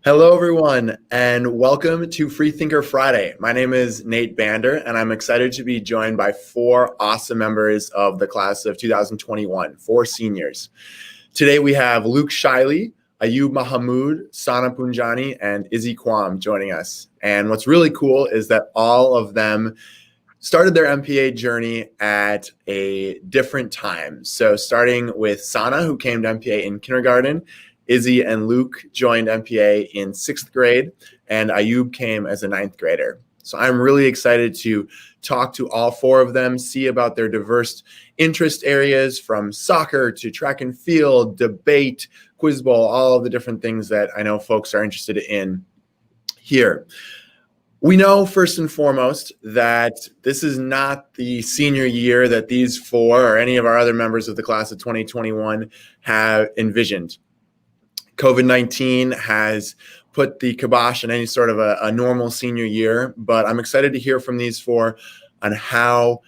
Hello, everyone, and welcome to Freethinker Friday. My name is Nate Bander, and I'm excited to be joined by four awesome members of the class of 2021, four seniors. Today, we have Luke Shiley, Ayub Mahamood, Sana Punjani, and Izzy Kwam joining us. And what's really cool is that all of them started their MPA journey at a different time. So starting with Sana, who came to MPA in kindergarten, Izzy and Luke joined MPA in sixth grade, and Ayub came as a ninth grader. So I'm really excited to talk to all four of them, see about their diverse interest areas from soccer to track and field, debate, quiz bowl, all of the different things that I know folks are interested in here. We know first and foremost that this is not the senior year that these four or any of our other members of the class of 2021 have envisioned. COVID-19 has put the kibosh on any sort of a normal senior year, but I'm excited to hear from these four on how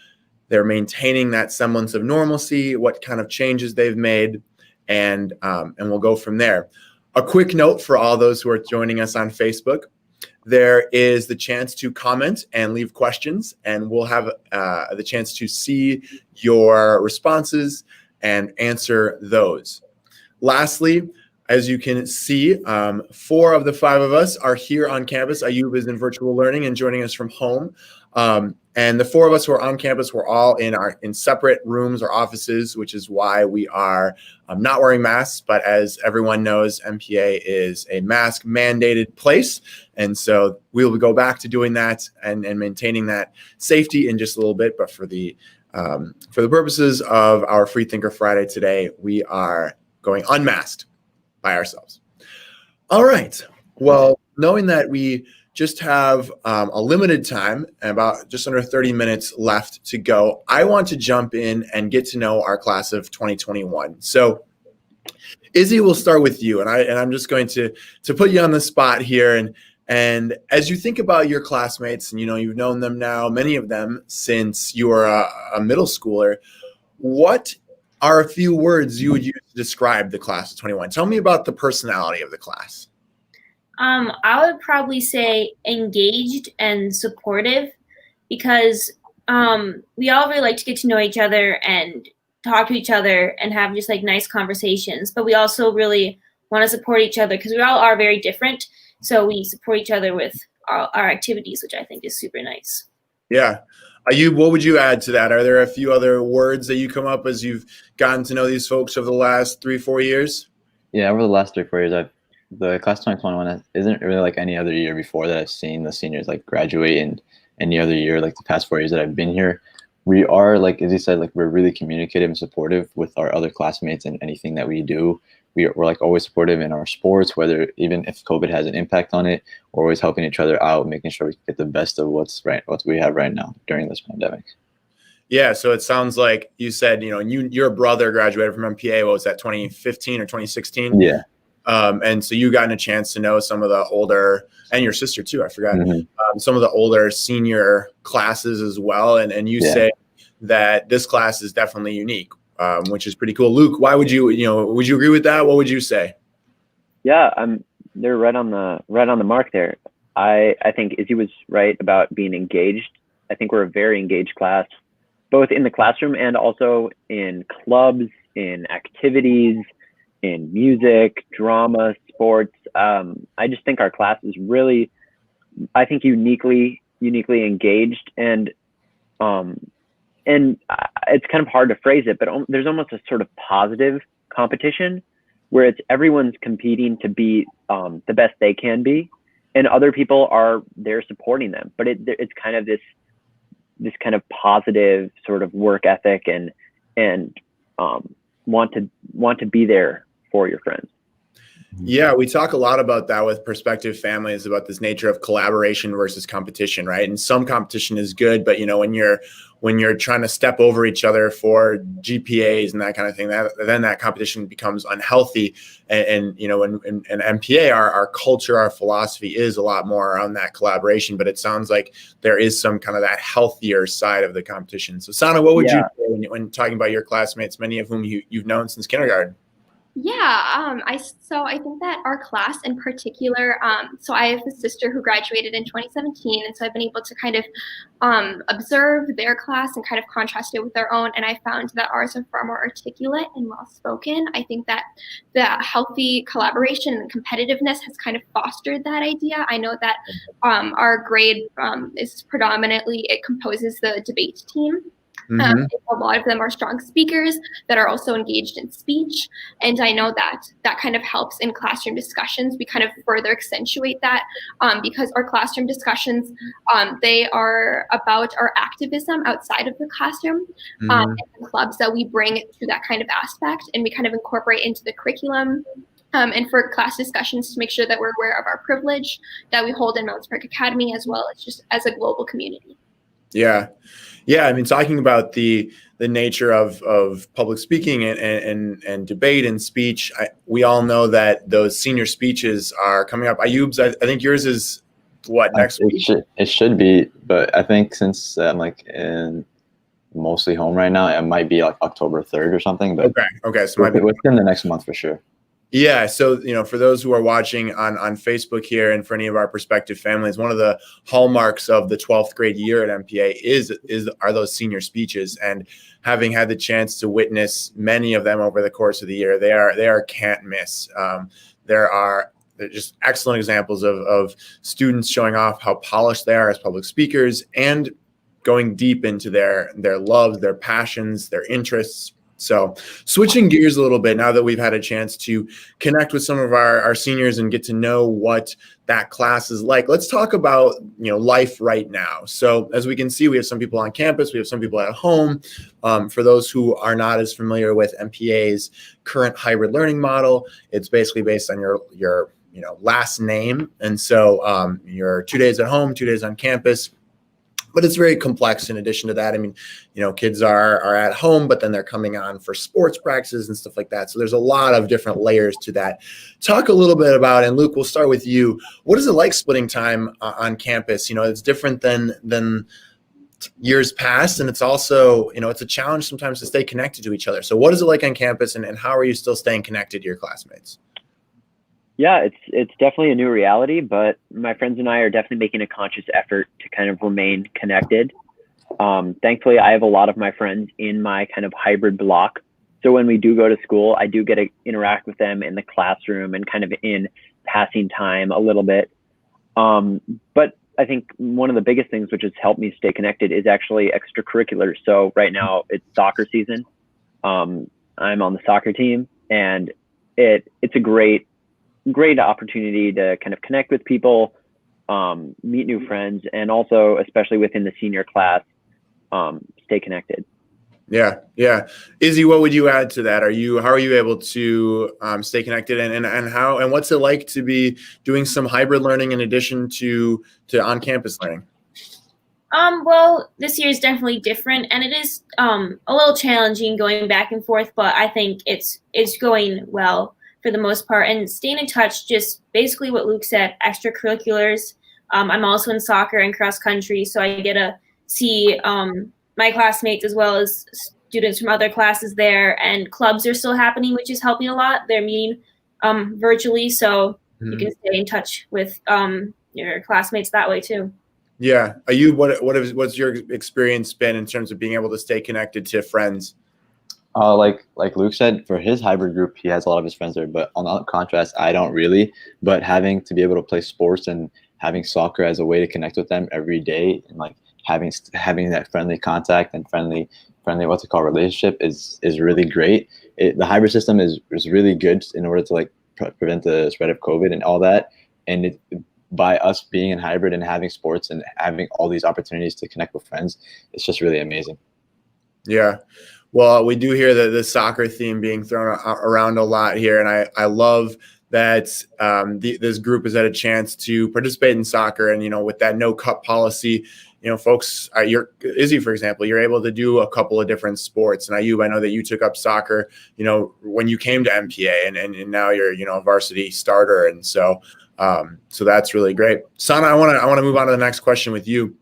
they're maintaining that semblance of normalcy, what kind of changes they've made, and we'll go from there. A quick note for all those who are joining us on Facebook. There is the chance to comment and leave questions, and we'll have the chance to see your responses and answer those. Lastly, as you can see, four of the five of us are here on campus. Ayub is in virtual learning and joining us from home. And the four of us who are on campus, we're all in separate rooms or offices, which is why we are not wearing masks. But as everyone knows, MPA is a mask mandated place. And so we'll go back to doing that and maintaining that safety in just a little bit. But for the purposes of our Freethinker Friday today, we are going unmasked by ourselves. All right. Well, knowing that we just have a limited time and about just under 30 minutes left to go, I want to jump in and get to know our class of 2021. So Izzy, we'll start with you, and I'm just going to put you on the spot here. And as you think about your classmates, and you've known them now, many of them since you were a middle schooler, what are a few words you would use to describe the class of 21? Tell me about the personality of the class. I would probably say engaged and supportive, because we all really like to get to know each other and talk to each other and have just like nice conversations. But we also really want to support each other because we all are very different. So we support each other with our activities, which I think is super nice. Yeah. Ayub, what would you add to that? Are there a few other words that you come up as you've gotten to know these folks over the last 3-4 years? Yeah, over the last 3-4 years, the class 2021 isn't really like any other year before that I've seen the seniors like graduate, and any other year like the past 4 years that I've been here. We are, like as you said, like we're really communicative and supportive with our other classmates and anything that we do. We're like always supportive in our sports, whether even if COVID has an impact on it, we're always helping each other out, making sure we get the best of what we have right now during this pandemic. Yeah, so it sounds like you said, your brother graduated from MPA, what was that, 2015 or 2016? Yeah. And so you gotten a chance to know some of the older, and your sister too, I forgot, some of the older senior classes as well. And you say that this class is definitely unique, which is pretty cool. Luke, why would you agree with that? What would you say? Yeah, they're right on the mark there. I think Izzy was right about being engaged. I think we're a very engaged class, both in the classroom and also in clubs, in activities, in music, drama, sports. I just think our class is really, I think, uniquely engaged, and it's kind of hard to phrase it, but there's almost a sort of positive competition where it's everyone's competing to be the best they can be, and other people are there supporting them. But it's kind of this kind of positive sort of work ethic and want to be there for your friends. Yeah, we talk a lot about that with prospective families, about this nature of collaboration versus competition, right? And some competition is good, but when you're trying to step over each other for GPAs and that kind of thing, then that competition becomes unhealthy. And in MPA, our culture, our philosophy is a lot more around that collaboration. But it sounds like there is some kind of that healthier side of the competition. So, Sana, what would you say when talking about your classmates, many of whom you've known since kindergarten? Yeah, I think that our class in particular, so I have a sister who graduated in 2017, and so I've been able to kind of observe their class and kind of contrast it with their own, and I found that ours are far more articulate and well spoken. I think that the healthy collaboration and competitiveness has kind of fostered that idea. I know that our grade is predominantly, it composes the debate team. A lot of them are strong speakers that are also engaged in speech. And I know that that kind of helps in classroom discussions. We kind of further accentuate that because our classroom discussions, they are about our activism outside of the classroom, and the clubs that we bring to that kind of aspect. And we kind of incorporate into the curriculum. And for class discussions to make sure that we're aware of our privilege that we hold in Mounts Park Academy, as well as just as a global community. Yeah. Yeah. I mean, talking about the nature of public speaking and debate and speech, we all know that those senior speeches are coming up. Ayub's, I think yours is what, next week? It should be, but I think since I'm like mostly home right now, it might be like October 3rd or something. But okay. So within the next month for sure. Yeah. So, for those who are watching on Facebook here and for any of our prospective families, one of the hallmarks of the 12th grade year at MPA are those senior speeches. And having had the chance to witness many of them over the course of the year, they are can't miss. They're just excellent examples of students showing off how polished they are as public speakers and going deep into their loves, their passions, their interests. So switching gears a little bit, now that we've had a chance to connect with some of our seniors and get to know what that class is like, let's talk about life right now. So as we can see, we have some people on campus, we have some people at home. For those who are not as familiar with MPA's current hybrid learning model, it's basically based on your last name. And so you're 2 days at home, 2 days on campus. But it's very complex in addition to that. I mean, kids are at home, but then they're coming on for sports practices and stuff like that. So there's a lot of different layers to that. Talk a little bit about, and Luke, we'll start with you. What is it like splitting time on campus? It's different than years past. And it's also, it's a challenge sometimes to stay connected to each other. So what is it like on campus and how are you still staying connected to your classmates? Yeah, it's definitely a new reality, but my friends and I are definitely making a conscious effort to kind of remain connected. Thankfully, I have a lot of my friends in my kind of hybrid block. So when we do go to school, I do get to interact with them in the classroom and kind of in passing time a little bit. But I think one of the biggest things which has helped me stay connected is actually extracurriculars. So right now it's soccer season. I'm on the soccer team, and it's a great opportunity to kind of connect with people, meet new friends, and also, especially within the senior class, stay connected. Yeah. Izzy, what would you add to that? How are you able to stay connected and what's it like to be doing some hybrid learning in addition to on-campus learning? Well, this year is definitely different, and it is a little challenging going back and forth, but I think it's going well for the most part, and staying in touch, just basically what Luke said, extracurriculars. I'm also in soccer and cross country, so I get to see my classmates as well as students from other classes there, and clubs are still happening, which is helping a lot. They're meeting virtually, so you can stay in touch with your classmates that way too. Yeah. What's your experience been in terms of being able to stay connected to friends? Like Luke said, for his hybrid group, he has a lot of his friends there. But on the contrast, I don't really. But having to be able to play sports and having soccer as a way to connect with them every day, and like having that friendly contact and friendly relationship is really great. The hybrid system is really good in order to like prevent the spread of COVID and all that. And by us being in hybrid and having sports and having all these opportunities to connect with friends, it's just really amazing. Yeah. Well, we do hear the soccer theme being thrown around a lot here, and I love that this group has had a chance to participate in soccer, and with that no cup policy, folks, Izzy, for example, you're able to do a couple of different sports, and Ayub, I know that you took up soccer, when you came to MPA, and now you're a varsity starter, and so that's really great. Sana, I want to move on to the next question with you.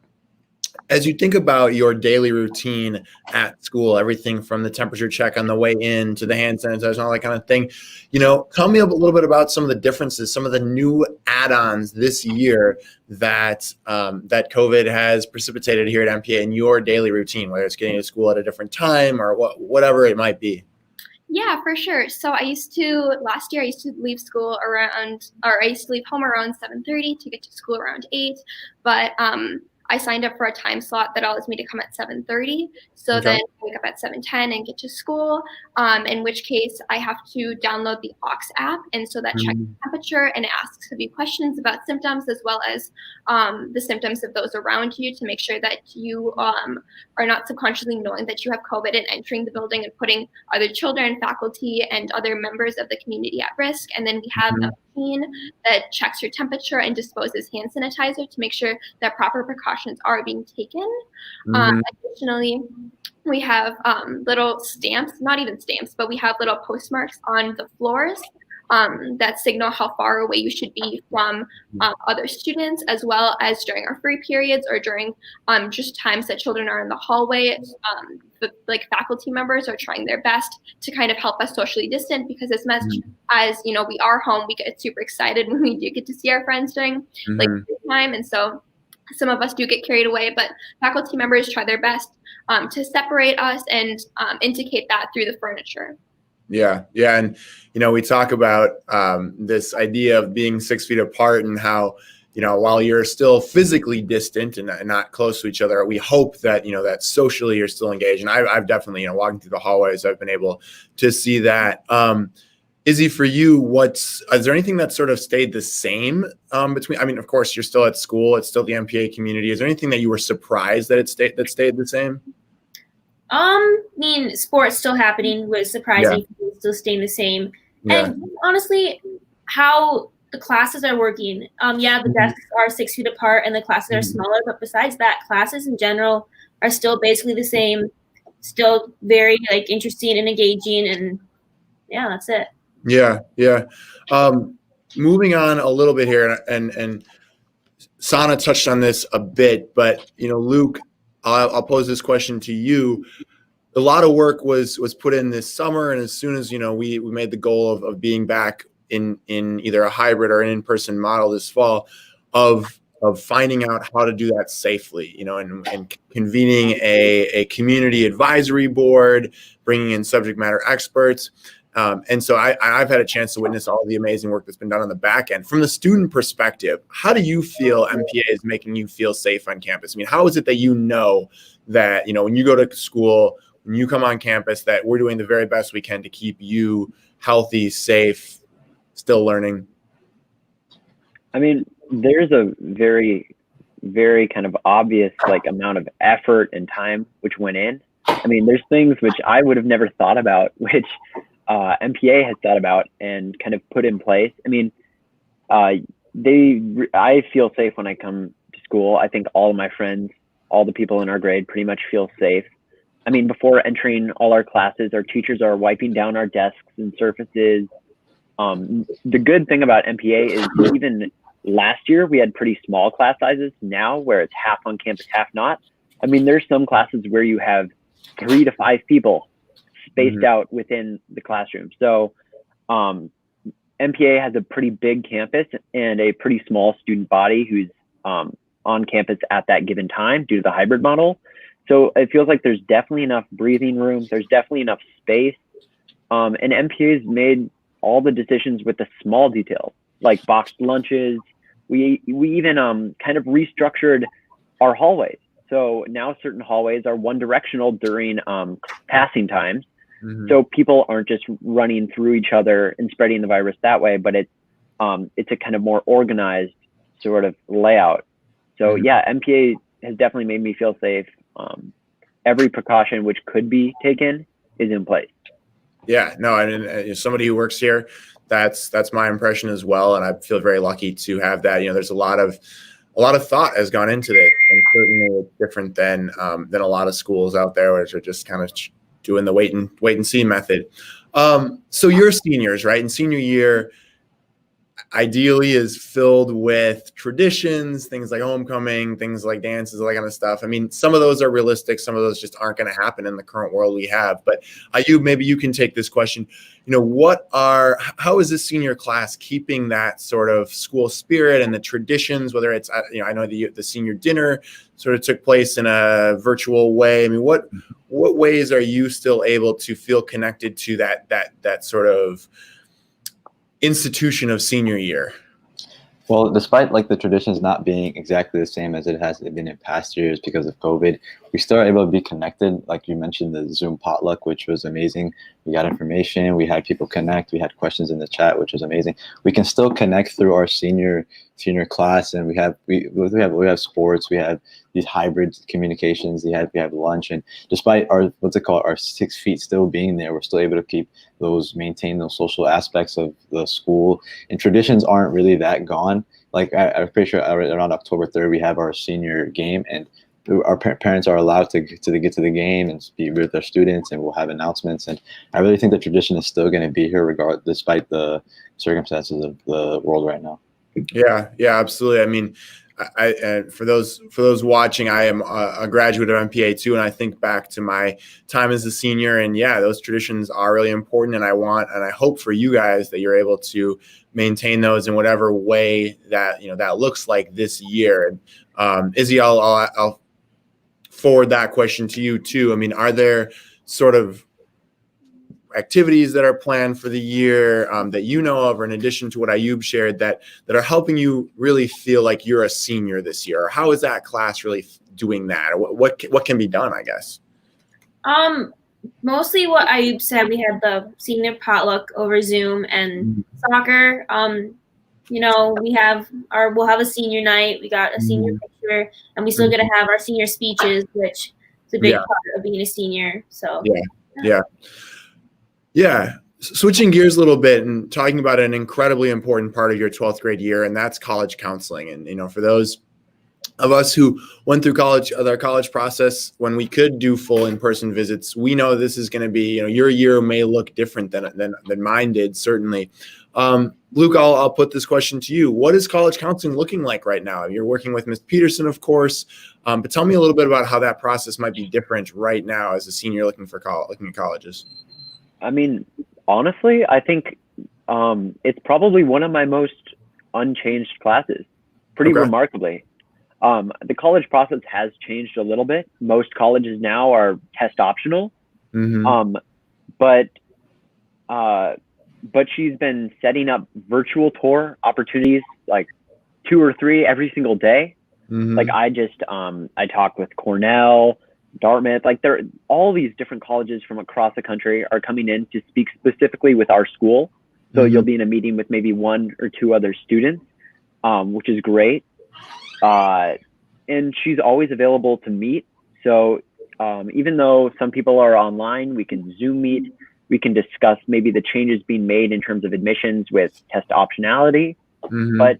as you think about your daily routine at school, everything from the temperature check on the way in to the hand sanitizer and all that kind of thing, tell me a little bit about some of the differences, some of the new add-ons this year that that COVID has precipitated here at MPA in your daily routine, whether it's getting to school at a different time or whatever it might be. Yeah, for sure. So last year I used to leave school I used to leave home around 7:30 to get to school around 8. But I signed up for a time slot that allows me to come at 7:30. So Okay. then I wake up at 7:10 and get to school, in which case I have to download the aux app. And so that checks the temperature and it asks a few questions about symptoms as well as the symptoms of those around you to make sure that you are not subconsciously knowing that you have COVID and entering the building and putting other children, faculty, and other members of the community at risk. And then we have a machine that checks your temperature and disposes hand sanitizer to make sure that proper precautions are being taken. Additionally, we have little stamps, not even stamps, but we have little postmarks on the floors that signal how far away you should be from other students, as well as during our free periods or during just times that children are in the hallway. Like faculty members are trying their best to kind of help us socially distant, because as much as we are home, we get super excited when we do get to see our friends during like free time, and so some of us do get carried away, but faculty members try their best to separate us and indicate that through the furniture. Yeah. And, we talk about this idea of being 6 feet apart and how, while you're still physically distant and not close to each other, we hope that, that socially you're still engaged. And I've definitely, walking through the hallways, I've been able to see that. Izzy, for you, is there anything that sort of stayed the same between? I mean, of course, you're still at school. It's still the MPA community. Is there anything that you were surprised that that stayed the same? I mean, sports still happening was surprising. Yeah. Still staying the same. Yeah. And honestly, how the classes are working. The desks are 6 feet apart and the classes are smaller. But besides that, classes in general are still basically the same. Still very interesting and engaging, and yeah, that's it. Yeah. Moving on a little bit here, and Sana touched on this a bit, but Luke, I'll pose this question to you. A lot of work was put in this summer, and as soon as we made the goal of being back in either a hybrid or an in-person model this fall, of finding out how to do that safely, and convening a community advisory board, bringing in subject matter experts. And so I've had a chance to witness all the amazing work that's been done on the back end. From the student perspective, how do you feel MPA is making you feel safe on campus? I mean, how is it that that, when you go to school, when you come on campus, that we're doing the very best we can to keep you healthy, safe, still learning? I mean, there's a very, very kind of obvious amount of effort and time which went in. I mean, there's things which I would have never thought about, which MPA has thought about and kind of put in place. I mean, I feel safe when I come to school. I think all of my friends, all the people in our grade pretty much feel safe. I mean, before entering all our classes, our teachers are wiping down our desks and surfaces. The good thing about MPA is even last year we had pretty small class sizes now where it's half on campus, half not. I mean, there's some classes where you have 3 to 5 people spaced out within the classroom. So MPA has a pretty big campus and a pretty small student body who's on campus at that given time due to the hybrid model. So it feels like there's definitely enough breathing room. There's definitely enough space. And MPA has made all the decisions with the small details, like boxed lunches. We even kind of restructured our hallways. So now certain hallways are one directional during passing times. So people aren't just running through each other and spreading the virus that way, but it's a kind of more organized sort of layout. So yeah, MPA has definitely made me feel safe. Every precaution which could be taken is in place. Yeah, no, and as somebody who works here, that's my impression as well, and I feel very lucky to have that. There's a lot of thought has gone into this, and certainly it's different than a lot of schools out there, which are just kind of doing the wait and see method. So you're seniors, right? In senior year, ideally is filled with traditions, things like homecoming, things like dances, all that kind of stuff. I mean, some of those are realistic. Some of those just aren't going to happen in the current world we have. But maybe you can take this question. How is this senior class keeping that sort of school spirit and the traditions, whether it's, I know the senior dinner sort of took place in a virtual way. I mean, what ways are you still able to feel connected to that sort of institution of senior year? Well, despite like the traditions not being exactly the same as it has been in past years because of COVID, we still are able to be connected. Like you mentioned, the Zoom potluck, which was amazing. We got information. We had people connect. We had questions in the chat, which was amazing. We can still connect through our senior class, and we have sports. We have these hybrid communications. We have lunch, and despite our 6 feet still being there, we're still able to maintain those social aspects of the school. And traditions aren't really that gone. Like I'm pretty sure around October 3rd we have our senior game, and our parents are allowed to get to the game and be with their students, and we'll have announcements. And I really think the tradition is still going to be here despite the circumstances of the world right now. Yeah, absolutely. I mean, for those watching, I am a graduate of MPA too, and I think back to my time as a senior, and yeah, those traditions are really important. And I hope for you guys that you're able to maintain those in whatever way that that looks like this year. And Izzy, I'll forward that question to you too. I mean, are there sort of activities that are planned for the year that you know of, or in addition to what Ayub shared, that are helping you really feel like you're a senior this year? Or how is that class really doing that? Or what can be done, I guess? Mostly what Ayub said. We had the senior potluck over Zoom and soccer. We'll have a senior night. We got a senior picture, and we still get to have our senior speeches, which is a big part of being a senior. So yeah. Switching gears a little bit and talking about an incredibly important part of your 12th grade year, and that's college counseling. And for those of us who went through our college process when we could do full in-person visits, we know this is going to be, your year may look different than mine did, certainly. Luke, I'll put this question to you. What is college counseling looking like right now? You're working with Ms. Peterson, of course, but tell me a little bit about how that process might be different right now as a senior looking at colleges. I mean, honestly, I think it's probably one of my most unchanged classes, pretty remarkably. The college process has changed a little bit. Most colleges now are test optional, but she's been setting up virtual tour opportunities, like 2 or 3 every single day. Like I talk with Cornell, Dartmouth, like all these different colleges from across the country are coming in to speak specifically with our school. So you'll be in a meeting with maybe 1 or 2 other students, which is great. And she's always available to meet. So even though some people are online, we can Zoom meet. We can discuss maybe the changes being made in terms of admissions with test optionality. But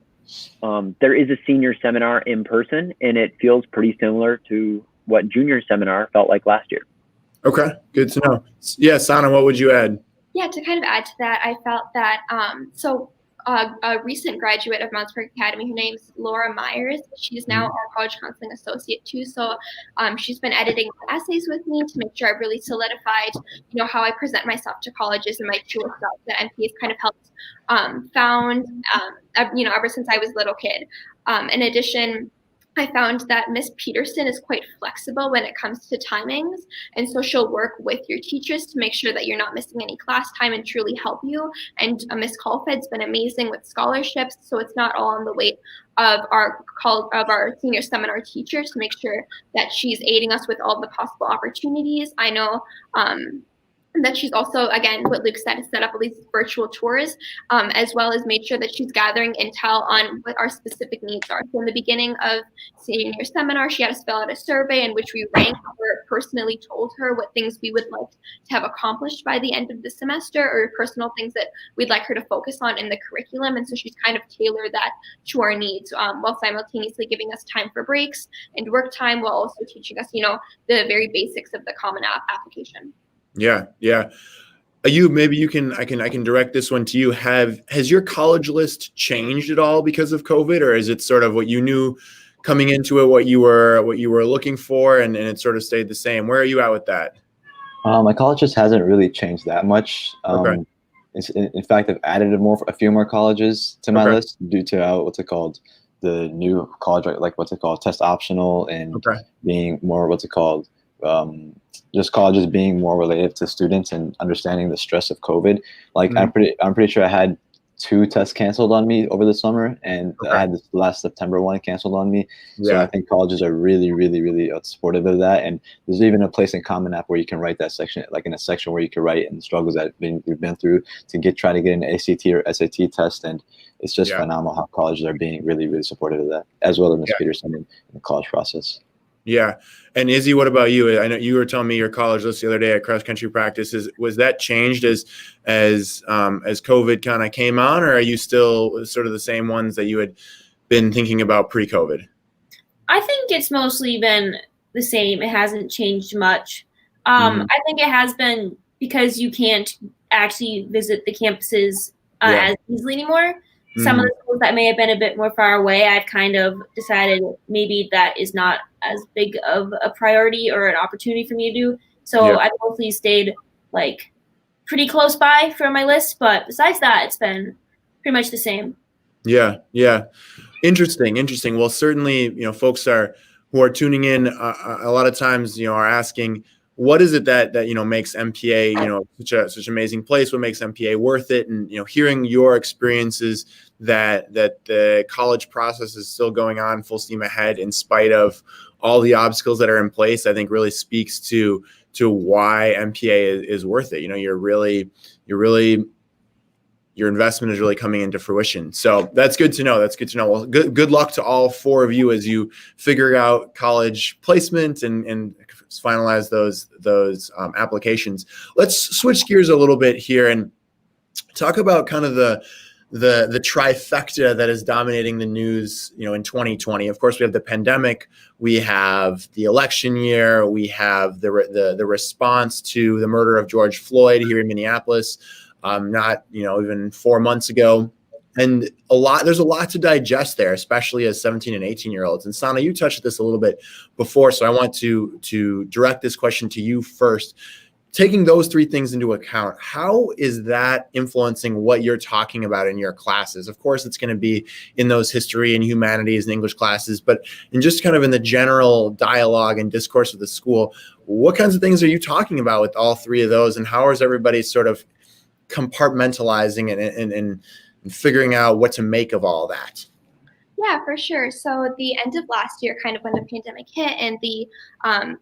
there is a senior seminar in person, and it feels pretty similar to what junior seminar felt like last year. Okay, good to know. Yeah, Sana, what would you add? Yeah, to kind of add to that, I felt that a recent graduate of Mountsburg Academy, her name's Laura Myers. She's now our college counseling associate too. So she's been editing essays with me to make sure I've really solidified, how I present myself to colleges and my true self that MPA's kind of helped found, ever since I was a little kid. In addition, I found that Miss Peterson is quite flexible when it comes to timings. And so she'll work with your teachers to make sure that you're not missing any class time and truly help you. And Miss Colfed's been amazing with scholarships. So it's not all on the weight of our senior seminar teacher to make sure that she's aiding us with all the possible opportunities. I know that she's also, again, what Luke said, set up all these virtual tours, as well as made sure that she's gathering intel on what our specific needs are. So in the beginning of senior seminar, she had us fill out a survey in which we ranked or personally told her what things we would like to have accomplished by the end of the semester, or personal things that we'd like her to focus on in the curriculum. And so she's kind of tailored that to our needs, while simultaneously giving us time for breaks and work time, while also teaching us, the very basics of the Common App application. Yeah. maybe you can I can direct this one to you. Has your college list changed at all because of COVID, or is it sort of what you knew coming into it, what you were looking for, and it sort of stayed the same? Where are you at with that? My college just hasn't really changed that much. Okay. In fact, I've added a few more colleges to my Okay. list due to what's it called, the new college, like what's it called, test optional, and Okay. being more what's it called, just colleges being more related to students and understanding the stress of COVID. Like Mhm. I'm pretty sure I had 2 tests canceled on me over the summer, and I Okay. had this last September one canceled on me. So I Yeah. think colleges are really, really, really supportive of that. And there's even a place in Common App where you can write that section, like in a section where you can write and the struggles that we've been through to try to get an ACT or SAT test. And it's just Yeah. phenomenal how colleges are being really, really supportive of that, as well as Ms. Yeah. Peterson in the college process. Yeah. And Izzy, what about you? I know you were telling me your college list the other day at cross country practice. Was that changed as COVID kind of came on, or are you still sort of the same ones that you had been thinking about pre-COVID? I think it's mostly been the same. It hasn't changed much. Mhm. I think it has been because you can't actually visit the campuses Yeah. as easily anymore. Some of Mhm. the schools that may have been a bit more far away, I've kind of decided maybe that is not as big of a priority or an opportunity for me to do. Yeah. So I've mostly stayed like pretty close by for my list. But besides that, it's been pretty much the same. Yeah. Yeah. Interesting. Well, certainly, folks who are tuning in a lot of times, are asking, what is it that makes MPA, such an amazing place? What makes MPA worth it? And hearing your experiences that the college process is still going on full steam ahead in spite of all the obstacles that are in place, I think really speaks to why MPA is worth it. You're really your investment is really coming into fruition. So that's good to know. Well, good luck to all 4 of you as you figure out college placement and finalize those applications. Let's switch gears a little bit here and talk about kind of the trifecta that is dominating the news, in 2020. Of course, we have the pandemic, we have the election year, we have the response to the murder of George Floyd here in Minneapolis, not even 4 months ago, and there's a lot to digest there, especially as 17 and 18-year-olds. And Sana, you touched this a little bit before, so I want to direct this question to you first. Taking those 3 things into account, how is that influencing what you're talking about in your classes? Of course, it's going to be in those history and humanities and English classes, but in just kind of in the general dialogue and discourse of the school, what kinds of things are you talking about with all 3 of those, and how is everybody sort of compartmentalizing and figuring out what to make of all that? Yeah, for sure. So at the end of last year, kind of when the pandemic hit and the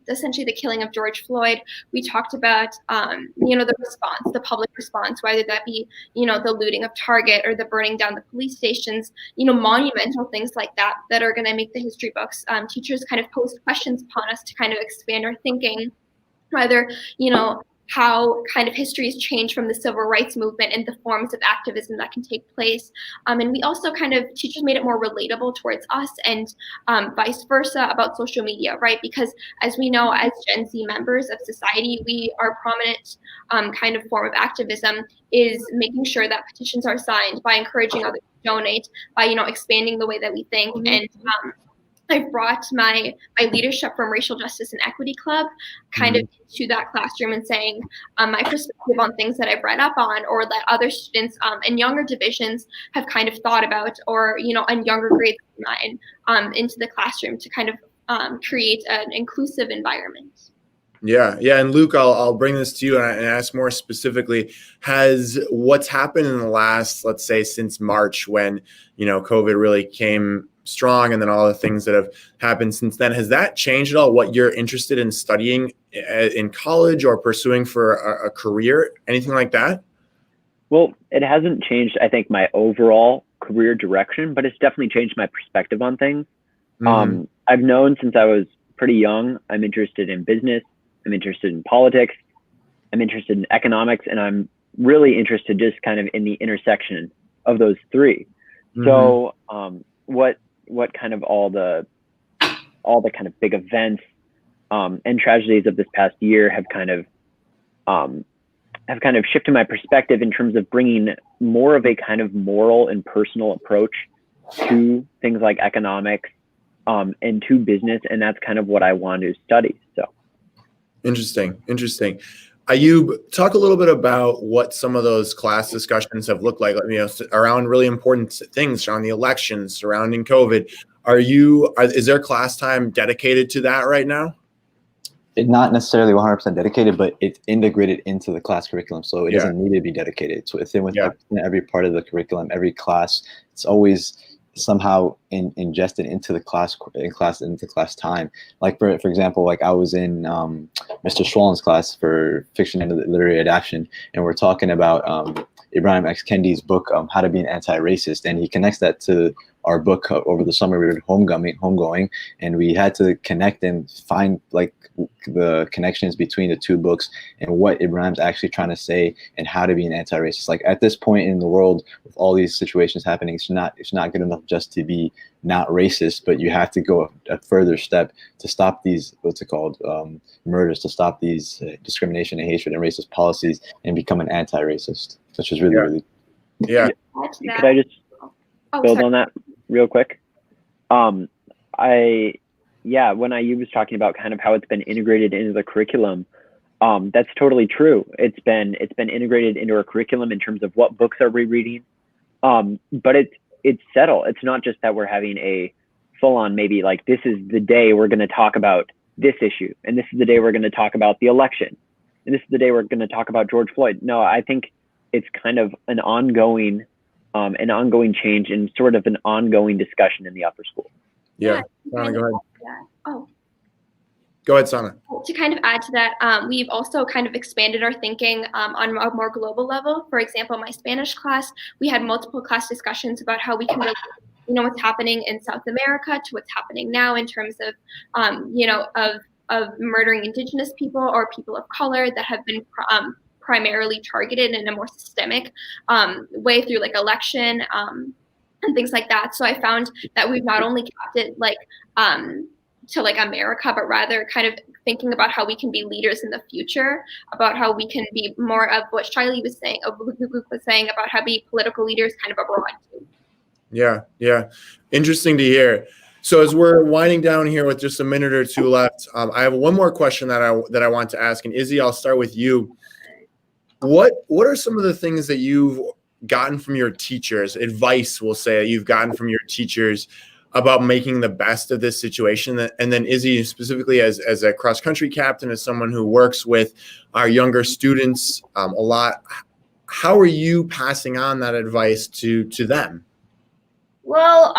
essentially the killing of George Floyd, we talked about the response, the public response, whether that be the looting of Target or the burning down the police stations, monumental things like that that are going to make the history books. Teachers kind of posed questions upon us to kind of expand our thinking, whether how kind of history has changed from the civil rights movement and the forms of activism that can take place. And we also teachers made it more relatable towards us and vice versa about social media, right? Because as we know, as Gen Z members of society, our prominent kind of form of activism is making sure that petitions are signed, by encouraging others to donate, by, expanding the way that we think. And I brought my leadership from Racial Justice and Equity Club kind of into that classroom and saying my perspective on things that I've read up on or that other students in younger divisions have kind of thought about, or, in younger grades than mine, into the classroom to kind of create an inclusive environment. Yeah. And Luke, I'll bring this to you and ask more specifically, has what's happened in the last, let's say, since March, when, COVID really came strong, and then all the things that have happened since then, has that changed at all what you're interested in studying in college or pursuing for a career, anything like that? Well, it hasn't changed, I think, my overall career direction, but it's definitely changed my perspective on things. I've known since I was pretty young, I'm interested in business, I'm interested in politics, I'm interested in economics, and I'm really interested just kind of in the intersection of those 3. So what kind of all the kind of big events and tragedies of this past year have kind of kind of shifted my perspective in terms of bringing more of a kind of moral and personal approach to things like economics and to business. And that's kind of what I want to study. So interesting. Ayub, talk a little bit about what some of those class discussions have looked like, around really important things, around the elections, surrounding COVID. Is there class time dedicated to that right now? It's not necessarily 100% dedicated, but it's integrated into the class curriculum, so it doesn't need to be dedicated. It's within every part of the curriculum, every class. It's always somehow ingested into the class time. Like for example, like I was in Mr. Schwallen's class for fiction and literary adaptation, and we're talking about Ibrahim X. Kendi's book, How to Be an Anti-Racist, and he connects that to our book over the summer. We were homegoing, and we had to connect and find like the connections between the two books and what Ibrahim's actually trying to say and how to be an anti-racist. Like at this point in the world, with all these situations happening, it's not good enough just to be not racist, but you have to go a further step to stop these murders, to stop these discrimination and hatred and racist policies, and become an anti-racist, which is really Could I just build on that real quick? When Ayub was talking about kind of how it's been integrated into the curriculum, that's totally true. It's been integrated into our curriculum in terms of what books are we reading, but it's settled. It's not just that we're having a full-on, maybe like this is the day we're going to talk about this issue, and this is the day we're going to talk about the election, and this is the day we're going to talk about George Floyd. No, I think it's kind of an ongoing change and sort of an ongoing discussion in the upper school. Yeah. Sana, go ahead. Go ahead, Sana. To kind of add to that, we've also kind of expanded our thinking on a more global level. For example, my Spanish class, we had multiple class discussions about how we can relate, what's happening in South America to what's happening now in terms of, of murdering indigenous people or people of color that have been primarily targeted in a more systemic way through like election and things like that. So I found that we've not only kept it like to like America, but rather kind of thinking about how we can be leaders in the future, about how we can be more of what Shiley was saying, Luke was saying about how be political leaders kind of abroad too. Yeah. Interesting to hear. So as we're winding down here with just a minute or two left, I have one more question that I want to ask. And Izzy, I'll start with you. What are some of the things that you've gotten from your teachers, advice we'll say, that you've gotten from your teachers about making the best of this situation? And then Izzy, specifically as a cross-country captain, as someone who works with our younger students a lot, how are you passing on that advice to them? Well,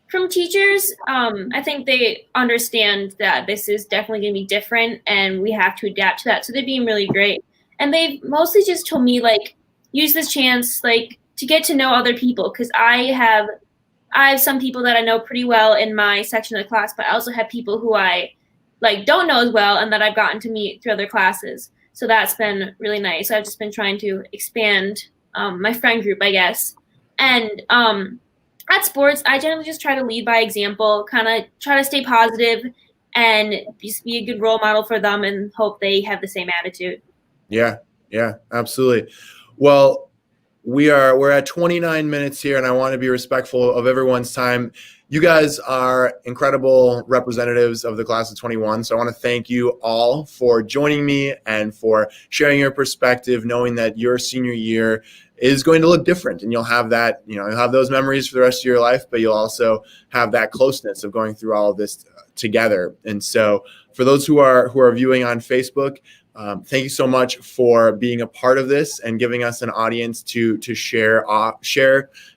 from teachers, I think they understand that this is definitely going to be different and we have to adapt to that. So they're being really great. And they've mostly just told me, like, use this chance, like, to get to know other people. Because I have some people that I know pretty well in my section of the class, but I also have people who I, like, don't know as well and that I've gotten to meet through other classes. So that's been really nice. I've just been trying to expand my friend group, I guess. And at sports, I generally just try to lead by example, kind of try to stay positive and just be a good role model for them and hope they have the same attitude. Yeah, absolutely. Well, we're at 29 minutes here, and I want to be respectful of everyone's time. You guys are incredible representatives of the class of 21. So I want to thank you all for joining me and for sharing your perspective, knowing that your senior year is going to look different, and you'll have that, you'll have those memories for the rest of your life, but you'll also have that closeness of going through all of this together. And so for those who are viewing on Facebook, thank you so much for being a part of this and giving us an audience to share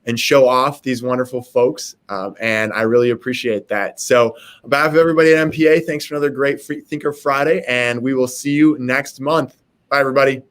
and show off these wonderful folks. And I really appreciate that. So on behalf of everybody at MPA, thanks for another great Freethinker Friday, and we will see you next month. Bye, everybody.